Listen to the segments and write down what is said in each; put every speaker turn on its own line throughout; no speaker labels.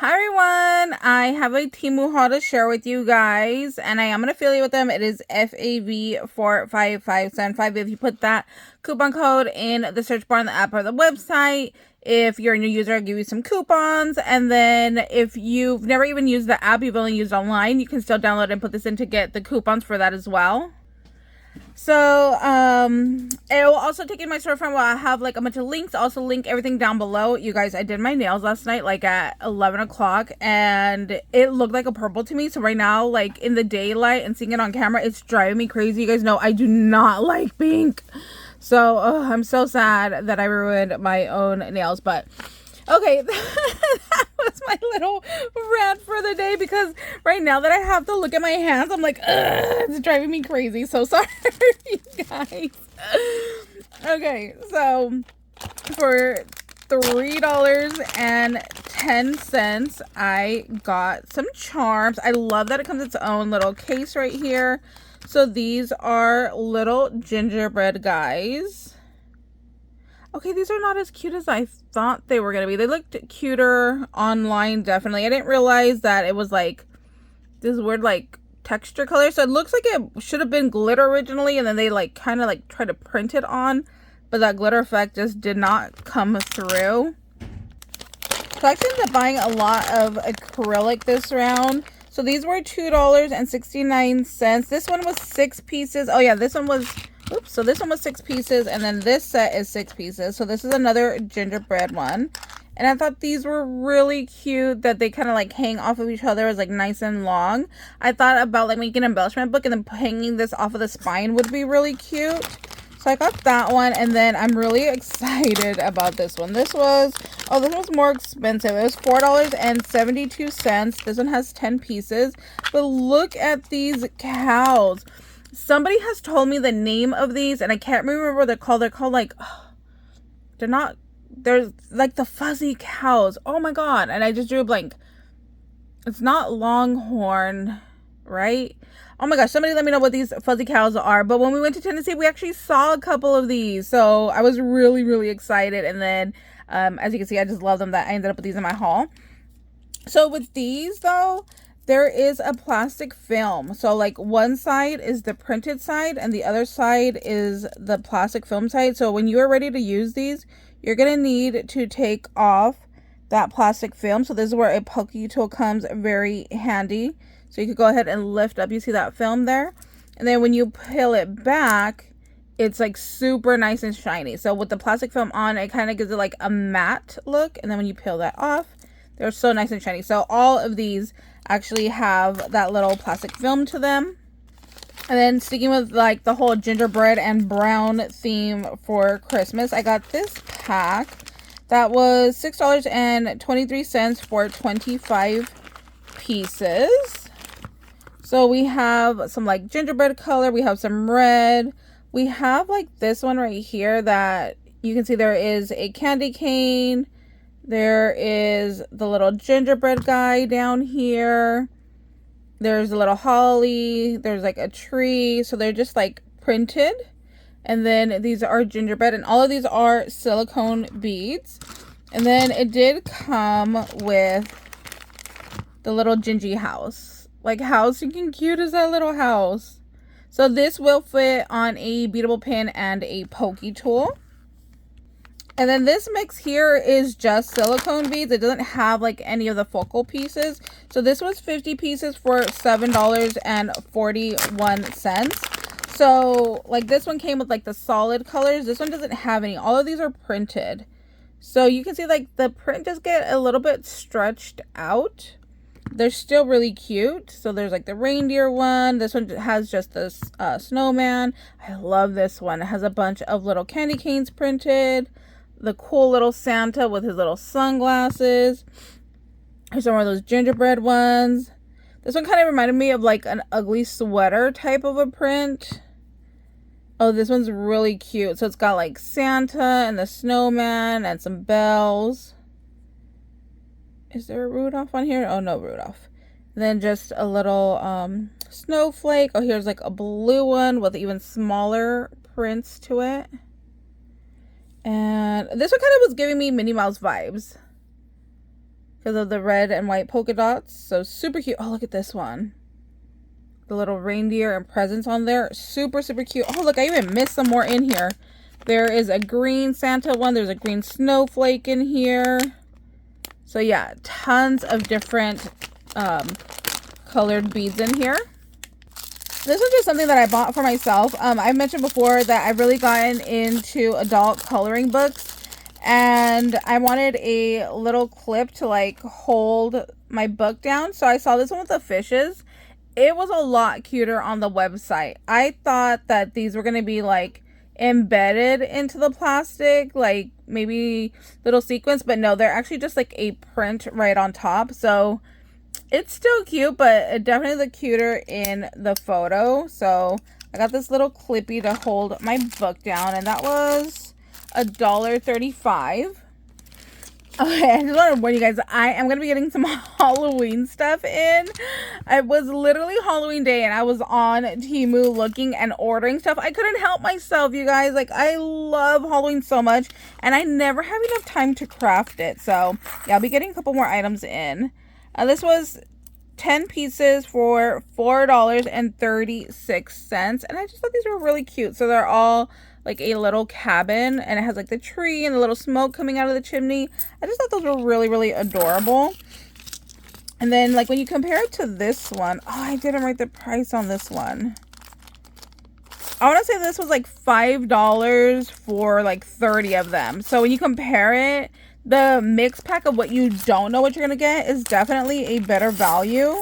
Hi everyone, I have a Temu haul to share with you guys, and I am an affiliate with them. It is fav45575. If you put that coupon code in the search bar on the app or the website, if you're a new user, I'll give you some coupons. And then if you've never even used the app, you've only used online, you can still download and put this in to get the coupons for that as well. So it will also take in my storefront where I have like a bunch of links. I'll also link everything down below. You guys, I did my nails last night like at 11 o'clock and it looked like a purple to me. So right now, like in the daylight and seeing it on camera, it's driving me crazy. You guys know I do not like pink. So I'm so sad that I ruined my own nails. But okay, that was my little rant for the day, because right now that I have to look at my hands, I'm like, ugh, it's driving me crazy. So sorry, you guys. Okay, so for $3.10, I got some charms. I love that it comes in its own little case right here. So these are little gingerbread guys. Okay, these are not as cute as I thought they were going to be. They looked cuter online, definitely. I didn't realize that it was like this weird like texture color. So it looks like it should have been glitter originally, and then they like kind of like tried to print it on, but that glitter effect just did not come through. So I actually ended up buying a lot of acrylic this round. So these were $2.69. This one was 6 pieces. Oh yeah, this one was... Oops, so this one was 6 pieces, and then this set is 6 pieces. So this is another gingerbread one. And I thought these were really cute, that they kind of like hang off of each other as like nice and long. I thought about like making an embellishment book and then hanging this off of the spine would be really cute. So I got that one, and then I'm really excited about this one. This was more expensive. It was $4.72. This one has 10 pieces. But look at these cows. Somebody has told me the name of these, and I can't remember what they're called. They're called like, they're like the fuzzy cows. Oh my god. And I just drew a blank. It's not longhorn, right? Oh my gosh, somebody let me know what these fuzzy cows are. But when we went to Tennessee, we actually saw a couple of these. So I was really, really excited. And then, as you can see, I just love them that I ended up with these in my haul. So with these though, there is a plastic film. So like one side is the printed side and the other side is the plastic film side. So when you are ready to use these, you're going to need to take off that plastic film. So this is where a Pokie tool comes very handy. So you could go ahead and lift up. You see that film there? And then when you peel it back, it's like super nice and shiny. So with the plastic film on, it kind of gives it like a matte look. And then when you peel that off, they're so nice and shiny. So all of these actually have that little plastic film to them. And then sticking with like the whole gingerbread and brown theme for Christmas, I got this pack that was $6.23 for 25 pieces. So we have some like gingerbread color, we have some red, we have like this one right here that you can see there is a candy cane. There is the little gingerbread guy down here. There's a little holly. There's like a tree. So they're just like printed. And then these are gingerbread. And all of these are silicone beads. And then it did come with the little gingy house. Like, how stinking cute is that little house? So this will fit on a beadable pin and a Pokie tool. And then this mix here is just silicone beads. It doesn't have like any of the focal pieces. So this was 50 pieces for $7.41. So like this one came with like the solid colors. This one doesn't have any. All of these are printed. So you can see like the print does get a little bit stretched out. They're still really cute. So there's like the reindeer one. This one has just the snowman. I love this one. It has a bunch of little candy canes printed. The cool little Santa with his little sunglasses. Here's some more of those gingerbread ones. This one kind of reminded me of like an ugly sweater type of a print. Oh, this one's really cute. So it's got like Santa and the snowman and some bells. Is there a Rudolph on here? Oh, no Rudolph. And then just a little snowflake. Oh, here's like a blue one with even smaller prints to it. And this one kind of was giving me Minnie Mouse vibes. because of the red and white polka dots. So super cute. Oh, look at this one. The little reindeer and presents on there. Super, super cute. Oh, look, I even missed some more in here. There is a green Santa one. There's a green snowflake in here. So yeah, tons of different colored beads in here. This was just something that I bought for myself. I mentioned before that I've really gotten into adult coloring books. And I wanted a little clip to like hold my book down. So I saw this one with the fishes. It was a lot cuter on the website. I thought that these were going to be like embedded into the plastic, like maybe little sequins, but no, they're actually just like a print right on top. So it's still cute, but it definitely looked cuter in the photo. So I got this little clippy to hold my book down, and that was $1.35. Okay, I just want to warn you guys, I am going to be getting some Halloween stuff in. It was literally Halloween day and I was on Temu looking and ordering stuff. I couldn't help myself, you guys. Like, I love Halloween so much and I never have enough time to craft it. So, yeah, I'll be getting a couple more items in. This was 10 pieces for $4.36. And I just thought these were really cute. So they're all like a little cabin and it has like the tree and the little smoke coming out of the chimney. I just thought those were really, really adorable. And then like when you compare it to this one, oh, I didn't write the price on this one. I want to say this was like $5 for like 30 of them. So when you compare it, the mix pack of what you don't know what you're going to get is definitely a better value.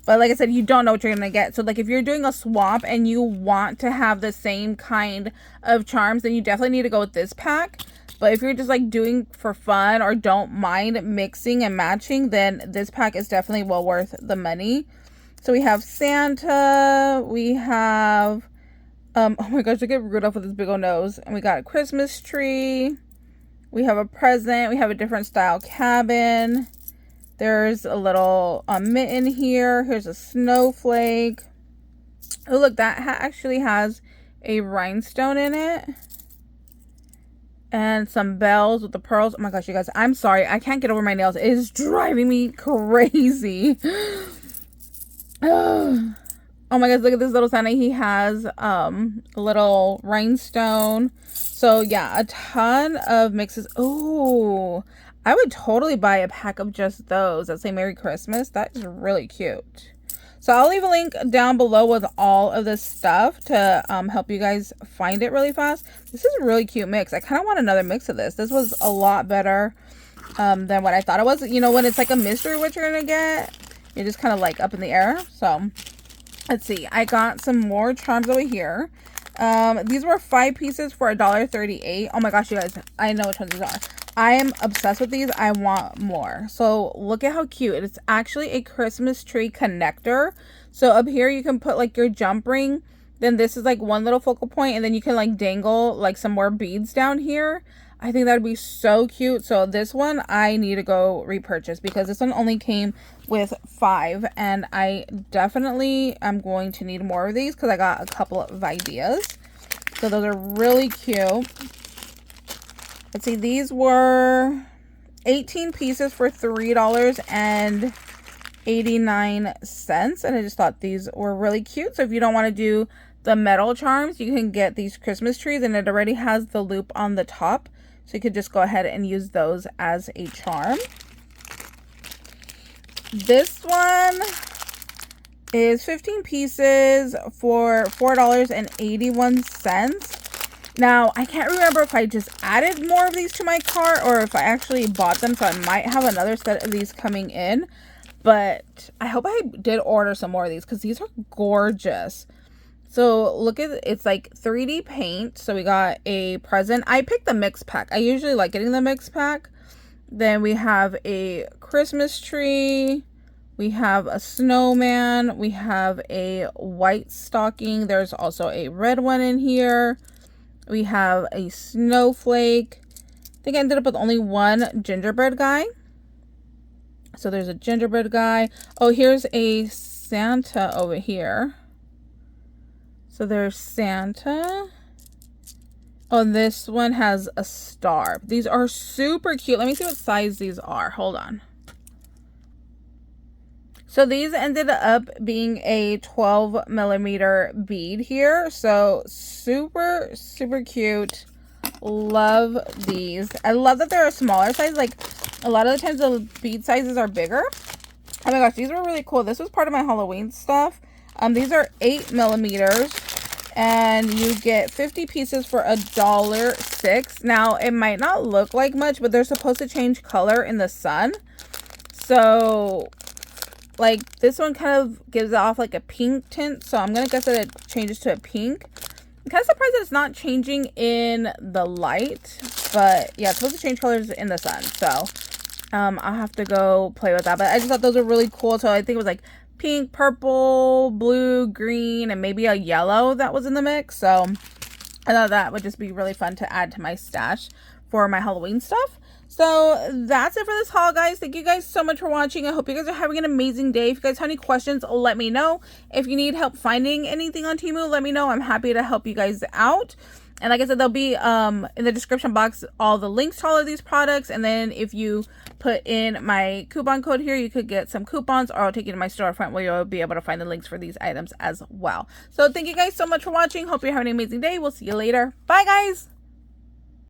But like I said, you don't know what you're going to get. So like if you're doing a swap and you want to have the same kind of charms, then you definitely need to go with this pack. But if you're just like doing for fun or don't mind mixing and matching, then this pack is definitely well worth the money. So we have Santa. We have, oh my gosh, look at Rudolph with his big old nose. And we got a Christmas tree. We have a present. We have a different style cabin. There's a little mitten here. Here's a snowflake. Oh, look, that actually has a rhinestone in it. And some bells with the pearls. Oh my gosh, you guys, I'm sorry. I can't get over my nails. It is driving me crazy. Oh my gosh, look at this little Santa. He has a little rhinestone. So yeah, a ton of mixes. Oh, I would totally buy a pack of just those that say Merry Christmas. That is really cute. So I'll leave a link down below with all of this stuff to help you guys find it really fast. This is a really cute mix. I kind of want another mix of this. This was a lot better than what I thought it was. You know, when it's like a mystery what you're going to get, you're just kind of like up in the air. So let's see. I got some more charms over here. These were 5 pieces for $1.38. Oh my gosh, you guys, I know which ones these are. I am obsessed with these. I want more. So look at how cute. It's actually a Christmas tree connector. So up here you can put like your jump ring. Then this is like one little focal point, and then you can like dangle like some more beads down here. I think that would be so cute. So this one I need to go repurchase because this one only came with 5, and I definitely am going to need more of these because I got a couple of ideas. So those are really cute. Let's see, these were 18 pieces for $3.89, and I just thought these were really cute. So if you don't want to do the metal charms, you can get these Christmas trees, and it already has the loop on the top, so you could just go ahead and use those as a charm. This one is 15 pieces for $4.81. Now, I can't remember if I just added more of these to my cart or if I actually bought them, so I might have another set of these coming in. But I hope I did order some more of these because these are gorgeous. So look at it. It's like 3D paint. So we got a present. I picked the mix pack. I usually like getting the mix pack. Then we have a Christmas tree. We have a snowman. We have a white stocking. There's also a red one in here. We have a snowflake. I think I ended up with only one gingerbread guy. So there's a gingerbread guy. Oh, here's a Santa over here. So there's Santa. Oh, this one has a star. These are super cute. Let me see what size these are. Hold on. So these ended up being a 12 millimeter bead here. So super, super cute. Love these. I love that they're a smaller size. Like a lot of the times the bead sizes are bigger. Oh my gosh, these were really cool. This was part of my Halloween stuff. These are 8 millimeters. And you get 50 pieces for $1.06. Now, it might not look like much, but they're supposed to change color in the sun. So, like, this one kind of gives off like a pink tint. So, I'm going to guess that it changes to a pink. I'm kind of surprised that it's not changing in the light. But, yeah, it's supposed to change colors in the sun. So, I'll have to go play with that. But I just thought those were really cool. So, I think it was like pink, purple, blue, green, and maybe a yellow that was in the mix. So I thought that would just be really fun to add to my stash for my Halloween stuff. So that's it for this haul, guys. Thank you guys so much for watching. I hope you guys are having an amazing day. If you guys have any questions, let me know. If you need help finding anything on Temu, let me know. I'm happy to help you guys out. And like I said, there'll be in the description box all the links to all of these products. And then if you put in my coupon code here, you could get some coupons, or I'll take you to my storefront where you'll be able to find the links for these items as well. So thank you guys so much for watching. Hope you're having an amazing day. We'll see you later. Bye, guys.